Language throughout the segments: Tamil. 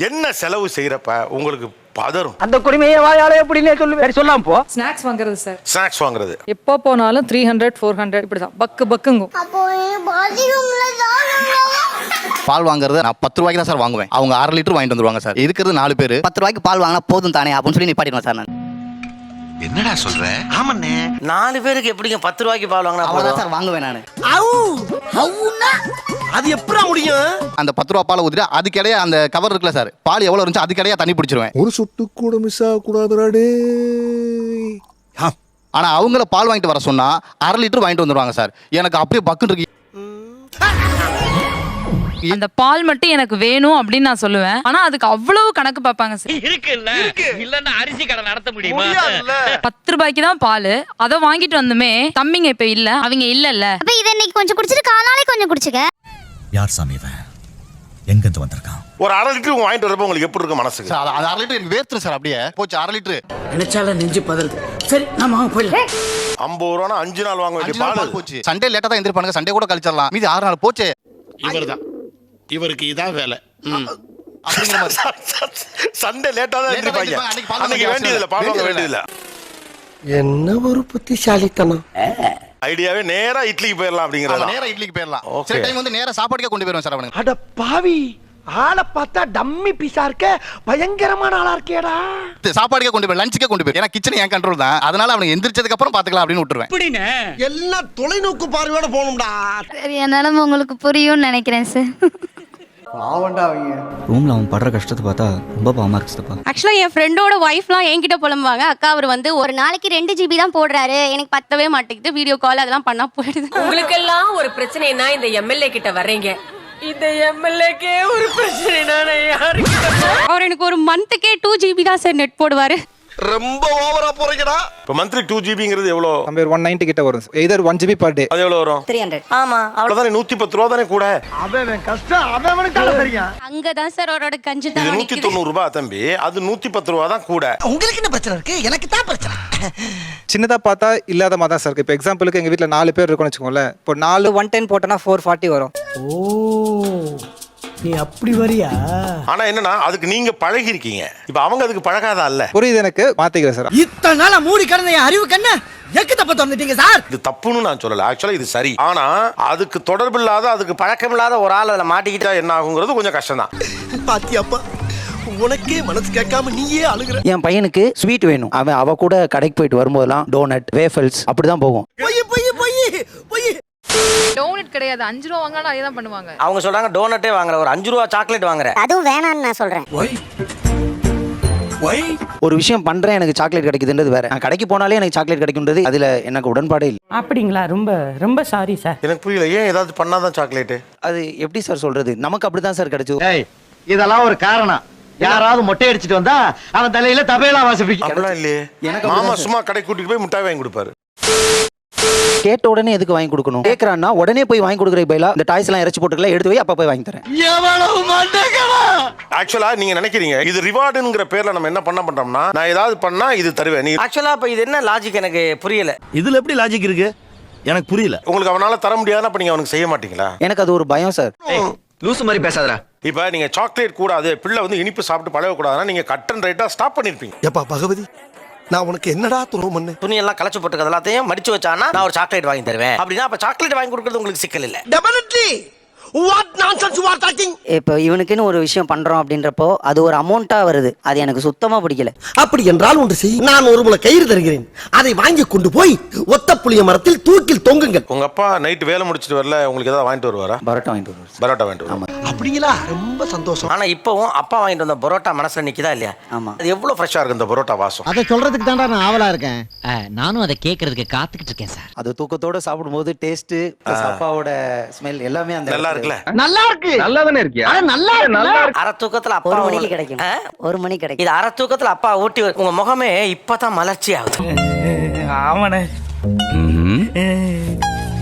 என்ன செலவு செய்யறப்ப உங்களுக்கு பதறும்? அந்த குடிமையை வாயால எப்படின்னே சொல்லு சொல்லாம் போ. ஸ்நாக்ஸ் வாங்குறது சார். ஸ்நாக்ஸ் வாங்குறது எப்போ போனாலும் 300 400 இப்படிதான் பக்குங்கும். பால் வாங்குறது நான் 10 ரூபாய்க்கு தான் சார் வாங்குவேன். அவங்க 1/2 லிட்டர் வாங்கிட்டு வந்துருவாங்க சார். இருக்கிறது 4 பேர். 10 ரூபாய்க்கு பால் வாங்கினா போதும் தானே அப்படின்னு சொல்லி நிப்பாட்டிடுவேன் சார். நான் என்னடா சொல்ற? ஆமாண்ணே. 4 பேருக்கு எப்படிங்க 10 ரூபாய்க்கு பால் வாங்கினா அவ்வளவுதான் சார் வாங்குவேன் நான். அது எப்படா முடியும்? அந்த 10 ரூபா பாலை ஊத்திட்டு அதுக்கிடையே அந்த கவர் இருக்குல்ல சார், பால் எவ்வளவு இருந்துச்சு அதுக்கிடையே தண்ணி பிடிச்சிருவேன். ஒரு சொட்டு கூட மிஸ் ஆக கூடாதுடே. ஆனா அவங்கள பால் வாங்கிட்டு வர சொன்னா 1/2 லிட்டர் வாங்கிட்டு வந்துருவாங்க சார். எனக்கு அப்படியே பக்குன்னு இருக்கு. அந்த பால் மட்டும் எனக்கு வேணும் அப்படின்னு நான் சொல்லுவேன். ஆனா அதுக்கு அவ்வளவு கணக்கு பார்ப்பாங்க சார். இல்லன்னா அரிசி கடை நடத்த முடியுமா? 10 ரூபாய்க்கு தான் பால், அதை வாங்கிட்டு வந்துமே தம்பிங்க இப்ப இல்ல, அவங்க இல்ல. அப்ப இத இன்னைக்கு கொஞ்சம் குடிச்சிட்டு காலாலே கொஞ்சம் குடிச்சுக்க. யார் சாமி இவன்? எங்க இருந்து வந்திருக்கான்? ஒரு 1/2 லிட்டர் வாங்கிட்டு வரப்ப உங்களுக்கு எப்படி இருக்கு மனசுக்கு? சார் அது 1/2 லிட்டர் எனக்கு வேர்த்து சார். அப்படியே போச்சு 1/2 லிட்டர். நினைச்சால நெஞ்சு பதறுது. சரி நம்ம வாங்க போயிடலாம். 50 ரூபானா 5 நாள் வாங்க வேண்டிய பால் போச்சு. சண்டே லேட்டா தான் எந்திரிப்பானுங்க, சண்டே கூட கழிச்சிடலாம். மீதி 6 நாள் போச்சு. இவர்தான், இவருக்கு இதான் வேலை. சண்டே லேட்டா தான் எந்திரிப்பாங்க. அன்னைக்கு வேண்டியதில்லை, பால் வாங்க வேண்டியதில்லை. என்ன ஒரு புத்திசாலித்தனம். ஐடியாவே நேரா இட்லிக்கு போயிடலாம் அப்படிங்கறது. நேரா இட்லிக்கு போயிடலாம். சில டைம் வந்து நேரா சாப்பாட்டுக்கே கொண்டு போயிருவேன் சார் அவனுக்கு. அட பாவி, ஆளை பார்த்தா டம்மி பீஸா இருக்க, பயங்கரமான ஆளா இருக்கேடா. சாப்பாடுக்கே கொண்டு போய் லஞ்சுக்கே கொண்டு போய், ஏன்னா கிச்சன் என் கண்ட்ரோல் தான். அதனால அவனுக்கு எந்திரிச்சதுக்கு அப்புறம் பாத்துக்கலாம் அப்படின்னு விட்டுருவேன். எல்லாம் தொலைநோக்கு பார்வையோட போகணும்டா. சரி, என்னால உங்களுக்கு புரியும்னு நினைக்கிறேன் சார். ரூம்ல அவன் படுற கஷ்டத்தை பார்த்தா ரொம்ப பாவமா இருக்குப்பா. ஆக்சுவலா என் ஃப்ரெண்டோட வைஃப்லாம் என்கிட்ட புலம்புவாங்க, அக்கா அவர் வந்து ஒரு நாளைக்கு 2 GB தான் போடுறாரு, எனக்கு பத்தவே மாட்டேங்குது, வீடியோ கால் அதெல்லாம் பண்ணா போயிடுது. உங்களுக்கு எல்லாம் ஒரு பிரச்சனைனா இந்த எம்எல்ஏ கிட்ட வர்றீங்க. இந்த எம்எல்ஏக்கே ஒரு பிரச்சனைனா யாருக்கு? அவர் எனக்கு ஒரு மந்த்துக்கே 2 GB தான் சார் நெட் போடுவாரு. ரொம்ப ஓவரா போறீங்கடா. இப்ப மந்த்லி 2 GBங்கிறது எவ்வளோ? கம்பேர் 190 கிட்ட வரும். Either 1 GB per day. அது எவ்வளவு வரும்? 300. ஆமா, அவ்வளவுதானே. 110 ரூபா தானே கூட. அவன் கஷ்டம் அவனுக்கு தெரியும். அங்கதான் சார் அவரோட கஞ்சி இது 190 ரூபாய் தம்பி, அது 110 ரூபா தான் கூட. உங்களுக்கு என்ன பிரச்சனை இருக்கு? எனக்கு தான் பிரச்சனை. சின்னதா பார்த்தா இல்லாத மாதிரி தான் சார் இருக்கு. இப்போ எக்ஸாம்பிளுக்கு எங்க வீட்ல 4 பேர் இருக்கும்னு வச்சுக்கோங்களேன். இப்போ 4 110 போட்டனா 440 வரும். ஓ, நீ அப்படி வரியா? ஆனா என்னன்னா அதுக்கு நீங்க பழகி இருக்கீங்க. இப்ப அவங்க அதுக்கு பழகாதா இல்ல. புரியுது, எனக்கு மாத்திக்கிறேன் சார். இத்தனை நாளா மூடி கிடந்த என் அறிவு கண்ண எக்கு தப்ப திறந்துட்டீங்க சார். இது தப்புன்னு நான் சொல்லல, ஆக்சுவலா இது சரி. ஆனா அதுக்கு தொடர்பு இல்லாத, அதுக்கு பழக்கம் இல்லாத ஒரு ஆள் அதில் மாட்டிக்கிட்டா என்ன ஆகுங்கிறது கொஞ்சம் கஷ்டம் தான். பாத்தியாப்பா, உனக்கே மனசு கேட்காம நீயே அழுகுற. என் பையனுக்கு ஸ்வீட் வேணும். அவ கூட கடைக்கு போயிட்டு வரும்போதெல்லாம் டோனட், வேஃபல்ஸ் அப்படிதான் போகும். டோனட் கிடையாது, 5 ரூபா வாங்கினா அதே தான் பண்ணுவாங்க. அவங்க சொல்றாங்க டோனட்டே வாங்குற, ஒரு 5 ரூபா சாக்லேட் வாங்குற. அதுவும் வேணான்னு நான் சொல்றேன். ஒரு விஷயம் பண்றேன், எனக்கு சாக்லேட் கிடைக்குதுன்றது வேற. நான் கடைக்கு போனாலே எனக்கு சாக்லேட் கிடைக்கும்ன்றது அதுல எனக்கு உடன்பாடே இல்லை. அப்படிங்களா? ரொம்ப ரொம்ப சாரி சார். எனக்கு புரியல, ஏன் ஏதாவது பண்ணாதான் சாக்லேட்? அது எப்படி சார் சொல்றது? நமக்கு அப்படிதான் சார் கிடைச்சது. இதெல்லாம் ஒரு காரணம். யாராவது மொட்டை அடிச்சிட்டு வந்தா அவன் தலையில தபேலா வாசிப்பிக்க. அப்படிலாம் இல்லையே. மாமா சும்மா கடை கூட்டிட்டு போய் முட்டாய் வாங்கி கொடுப்பாரு. கேட்ட உடனே எதுக்கு வாங்கி கொடுக்கணும்? கேக்குறான்னா உடனே போய் வாங்கி கொடுக்குற பைலா இந்த டாய்ஸ் எல்லாம் இறச்சி போட்டுக்கலாம், எடுத்து போய் அப்ப போய் வாங்கி தரேன். ஆக்சுவலா நீங்க நினைக்கிறீங்க இது ரிவார்டுங்கிற பேர்ல நம்ம என்ன பண்றோம்னா, நான் ஏதாவது பண்ணா இது தருவேன். நீ ஆக்சுவலா இப்ப இது என்ன லாஜிக் எனக்கு புரியல. இதுல எப்படி லாஜிக் இருக்கு? எனக்கு புரியல. உங்களுக்கு அவனால தர முடியாதுன்னா அப்ப நீங்க அவனுக்கு செய்ய மாட்டீங்களா? எனக்கு அது ஒரு பயம் சார். லூசு மாதிரி பேசாதடா. இப்ப நீங்க சாக்லேட் கூடாது, பிள்ளை வந்து இனிப்பு சாப்பிட்டு பழக கூடாதுன்னா நீங்க கட் அண்ட் ரைட்டா ஸ்டாப் பண்ணிருப்பீங்க. எப்பா பகவதி, நான் உனக்கு என்னடா துரோகம் பண்ண? துணி எல்லாம் கலச்சு போட்டு எல்லாத்தையும் மடிச்சு வச்சானா நான் ஒரு சாக்லேட் வாங்கி தருவேன் அப்படின்னா அப்ப சாக்லேட் வாங்கி கொடுக்கறது உங்களுக்கு சிக்கல் இல்ல. Definitely. What nonsense you are talking? இப்போ இவனுக்குன்னு ஒரு விஷயம் பண்றோம் அப்படின்றப்போ அது ஒரு அமௌண்ட்டா வருது, அது எனக்கு சுத்தமா பிடிக்கல. அப்படி என்றால் ஒன்று செய். நான் ஒரு முளை கயிறு தருகிறேன், அதை வாங்கி கொண்டு போய் ஒத்த புளிய மரத்தில் தூக்கில் தொங்குங்கள். உங்க அப்பா நைட் வேலை முடிச்சிட்டு வரல, உங்களுக்கு ஏதாவது வாங்கிட்டு வருவாரா? பரோட்டா வாங்கிட்டு வருவாரு. பரோட்டா வாங்கிட்டு வருவாரு. அப்படிங்களா? ரொம்ப சந்தோஷம். ஆனா இப்பவும் அப்பா வாங்கிட்டு வந்த பரோட்டா மனசுல நிக்குதா இல்லையா? ஆமா. அது எவ்வளவு ஃப்ரெஷ்ஷா இருக்கு இந்த பரோட்டா வாசம். அதை சொல்றதுக்கு தான்டா நான் ஆவலா இருக்கேன். நானும் அதை கேட்கறதுக்கு காத்துக்கிட்டு இருக்கேன் சார். அது தூக்கத்தோட சாப்பிடும்போது டேஸ்ட், அப்பாவோட ஸ்மெல் எல்லாமே அந்த நல்லா இருக்குல்ல? நல்லா இருக்கு. நல்லா தானே இருக்கியா? நல்லா இருக்கு. அரை தூக்கத்துல அப்பா 1 மணிக்கு கிடைக்கும். 1 மணிக்கு கிடைக்கும். இது அரை தூக்கத்துல அப்பா ஊட்டி உங்க முகமே இப்பதான் மலர்ச்சி ஆகுது. ஆமாண்ணே.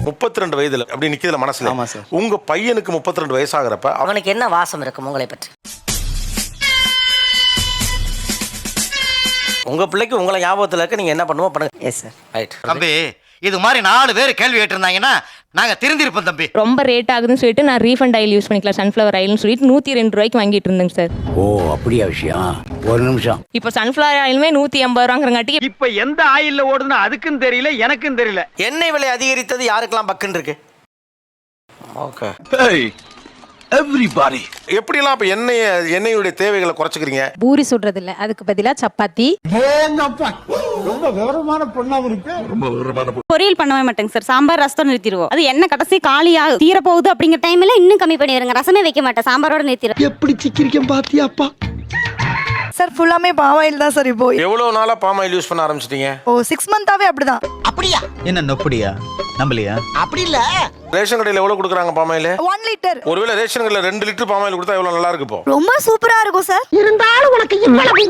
32 வயதுல அப்படி நிக்கிறதுல மனசுல. ஆமா சார். உங்க பையனுக்கு 32 வயசாகிறப்ப அவனுக்கு என்ன வாசம் இருக்கும் உங்களை பற்றி? உங்க பிள்ளைக்கு உங்களை ஞாபகத்துல இருக்க நீங்க என்ன பண்ணுவோம் பண்ணுங்க. Yes sir. ரைட். தம்பி, இது மாதிரி 4 பேர் கேள்வி கேட்டிருந்தாங்கன்னா நாங்க திருந்திருப்போம் தம்பி. ரொம்ப ரேட் ஆகுதுன்னு சொல்லிட்டு நான் ரீஃபண்ட் ஆயில் யூஸ் பண்ணிக்கலாம் சன்ஃப்ளவர் ஆயில்னு சொல்லிட்டு 102 ரூபாய்க்கு வாங்கிட்டு இருந்தேங்க சார். ஓ அப்படியா விஷயம்? ஒரு நிமிஷம். இப்போ சன்ஃப்ளவர் ஆயிலுமே 180 ரூபாங்கிறங்காட்டி இப்ப எந்த ஆயில்ல ஓடுதுன்னு அதுக்கும் தெரியல எனக்கும் தெரியல. எண்ணெய் விலை அதிகரித்தது யாருக்கெல்லாம் பக்குன்னு இருக்கு? ஓகே. எவ்ரிபாடி எப்படிலாம் அப்ப எண்ணெயுடைய தேவைகளை குறைச்சிக்கிறீங்க? பூரி சுடுறது இல்ல, அதுக்கு பதிலா சப்பாத்தி. ரொம்ப விவரமான பொண்ணாவும் இருக்கு. பொரியல் பண்ணவே மாட்டேங்க சார். சாம்பார் ரசம் நிறுத்திடுவோம். அது என்ன கடைசி காலியா தீர போகுது அப்படிங்கிற டைம்ல இன்னும் கம்மி பண்ணிடுங்க. ரசமே வைக்க மாட்டேன், சாம்பாரோட நிறுத்திடுவேன். எப்படி சிக்கிரிக்கம் பாத்தியாப்பா? சார் ஃபுல்லாமே பாம் ஆயில் தான் சார். இப்போ எவ்வளவு நாளா பாம் ஆயில் யூஸ் பண்ண ஆரம்பிச்சிட்டீங்க? 6 மந்தாவே அப்படிதான். அப்படியா? என்ன நொப்படியா நம்பலையா? அப்படி இல்ல. ரேஷன் கடையில எவ்வளவு கொடுக்குறாங்க பாம் ஆயில்? 1 லிட்டர். ஒருவேளை ரேஷன் கடையில 2 லிட்டர் பாம் ஆயில் கொடுத்தா எவ்வளவு நல்லா இருக்கு இப்போ? ரொம்ப சூப்பரா இருக்கும் சார். இருந்தாலும் உனக்கு இவ்வளவு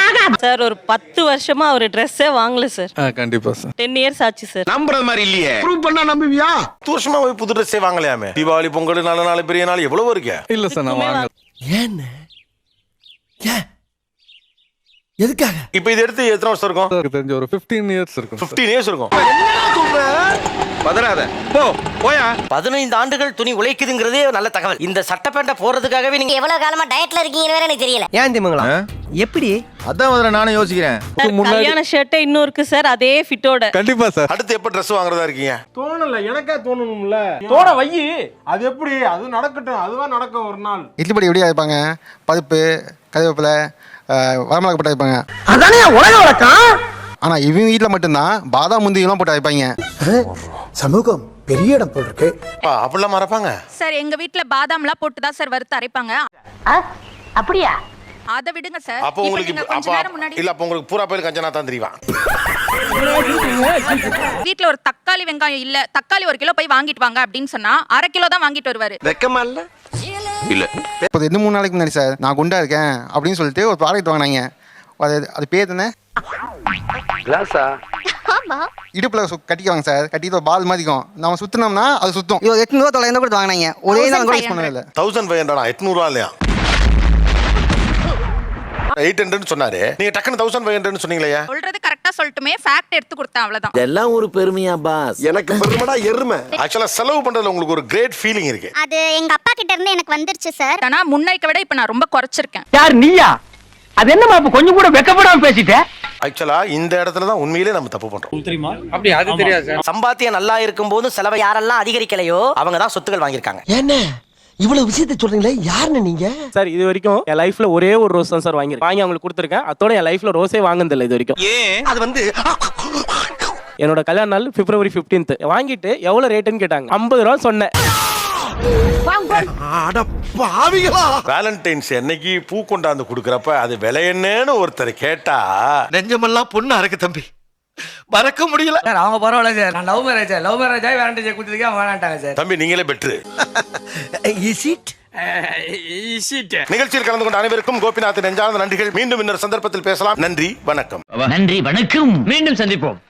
ஆகாது. சார் ஒரு 10 வருஷமா ஒரு ட்ரெஸ்ஸே வாங்கல சார். கண்டிப்பா சார். 10 இயர்ஸ் ஆச்சு சார். நம்புறது மாதிரி இல்லையே. ப்ரூவ் பண்ணா நம்புவியா? 10 வருஷமா போய் புது ட்ரெஸ்ஸே வாங்கலையாமே. தீபாவளி, பொங்கல், நல்ல நாள், பெரிய நாள் எவ்வளவு இருக்கு? இல்ல சார் நான் வாங்கல. ஏன்னு? ஏன்? எதுக்காக? இப்போ இது எடுத்து எத்தனை வருஷம் இருக்கும்? எனக்கு தெரிஞ்ச ஒரு 15 இயர்ஸ் இருக்கும். 15 இயர்ஸ் இருக்கும். பதறாத. போயா. 15 ஆண்டுகள் துணி உழைக்குதுங்கிறதே நல்ல தகவல். இந்த சட்டை பேண்ட போறதுக்காகவே நீங்க எவ்வளவு காலமா டயட்ல இருக்கீங்கன்னு வேற எனக்கு தெரியல. ஏன் திமுங்களா? எப்படி? அதான் முதல்ல நானும் யோசிக்கிறேன். கல்யாண ஷர்ட் இன்னும் இருக்கு சார், அதே ஃபிட்டோட. கண்டிப்பா சார். அடுத்து எப்ப Dress வாங்குறதா இருக்கீங்க? தோணல, எனக்கா தோணணும்ல. தோண வை. அது எப்படி? அது நடக்கட்டும், அதுவா நடக்கும் ஒரு நாள். இட்லிப்படி எப்படியா வைப்பாங்க? பருப்பு, கறிவேப்பிலை, வரமிளகா வைப்பாங்க. அதானே உலக வழக்கம். ஆனா இவங்க வீட்டுல மட்டும்தான் பாதாம் முந்திரிலாம் போட்டு வைப்பாங்க. சமூகம் பெரிய இடம் போல் இருக்கு. அப்படிலாம் மறப்பாங்க சார் எங்க வீட்ல பாதாம்லாம் போட்டு தான் சார் வறுத்து அரைப்பாங்க. அப்படியா? அதை விடுங்க சார். அப்போ உங்களுக்கு இல்ல அப்போ உங்களுக்கு பூரா பேர் கஞ்சனா தான் தெரியும். வீட்ல ஒரு தக்காளி வெங்காயம் இல்ல, தக்காளி 1 கிலோ போய் வாங்கிட்டு வாங்க அப்படின்னு சொன்னா 1/2 கிலோ தான் வாங்கிட்டு வருவாரு. வெக்கமா இல்ல? இல்ல இப்போ 2-3 நாளைக்கு முன்னாடி சார் நான் குண்டா இருக்கேன் அப்படின்னு சொல்லிட்டு ஒரு ப்ராடக்ட் வாங்கினாங்க. அது பேர் தானே இடுப்புல கட்டிக்குவாங்க சார். கட்டிட்டு ஒரு பால் மாதிரிக்கும் நம்ம சுத்தினோம்னா அது சுத்தும். 800-900 கொடுத்து வாங்கினாங்க. ஒரே நாள் கூட யூஸ் பண்ணவே இல்லை. 1500 800 இல்லையா? 800 சொன்னாரு. நீங்க டக்குனு 1500 சொன்னீங்களே. சொல்றது கரெக்டா சொல்லட்டுமே, ஃபேக்ட் எடுத்து கொடுத்தேன் அவ்வளவுதான். இதெல்லாம் ஒரு பெருமையா பாஸ்? எனக்கு பெருமைடா எருமை. ஆக்சுவலா செலவு பண்றதுல உங்களுக்கு ஒரு கிரேட் ஃபீலிங் இருக்கு. அது எங்க அப்பா கிட்ட இருந்து எனக்கு வந்துருச்சு சார். ஆனா முன்னைக்கு விட இப்ப நான் ரொம்ப குறைச்சிருக்கேன். யார் நீயா? அது என்னமா இப்ப கொஞ்சம் கூட வெக்கப்படாம பேசிட்ட? ஆக்சுவலா இந்த இடத்துல தான் உண்மையிலேயே நம்ம தப்பு பண்றோம். தெரியுமா? அப்படி அது தெரியாது சார். சம்பாத்தியம் நல்லா இருக்கும்போது செலவை யாரெல்லாம் அதிகரிக்கலையோ அவங்க தான் சொத்துக்கள் வாங்கியிருக்காங்க. என்ன இவ்வளவு விஷயத்தை சொல்றீங்களே? யாருன்னு நீங்க? சார் இது வரைக்கும் என் லைஃப்ல ஒரே ஒரு ரோஸ் தான் சார் வாங்கி அவங்களுக்கு கொடுத்துருக்கேன். அதோட என் லைஃப்ல ரோஸே வாங்குனதில்லை இது வரைக்கும். அது வந்து என்னோட கல்யாண நாள் February 15th. வாங்கிட்டு எவ்வளவு ரேட்டுன்னு கேட்டாங்க. 50 ரூபா சொன்னேன். வேலண்டைன்ஸ் அன்னைக்கு பூ கொண்டாந்து கொடுக்கறப்ப அது விலை என்னன்னு ஒருத்தர் கேட்டா நெஞ்சமெல்லாம் பொண்ணு அறக்கு தம்பி, மறக்க முடியல. அவங்க பரவாயில்ல சார். நான் லவ் மேரேஜ் வேலண்டைன் கொடுத்ததுக்கு அவங்க வேணாட்டாங்க சார். தம்பி நீங்களே பெட்ரு. Is it? நிகழ்ச்சியில் கலந்து கொண்ட அனைவருக்கும் கோபிநாத் நெஞ்சார்ந்த நன்றிகள். மீண்டும் இன்னொரு சந்தர்ப்பத்தில் பேசலாம். நன்றி, வணக்கம். நன்றி, வணக்கம். மீண்டும் சந்திப்போம்.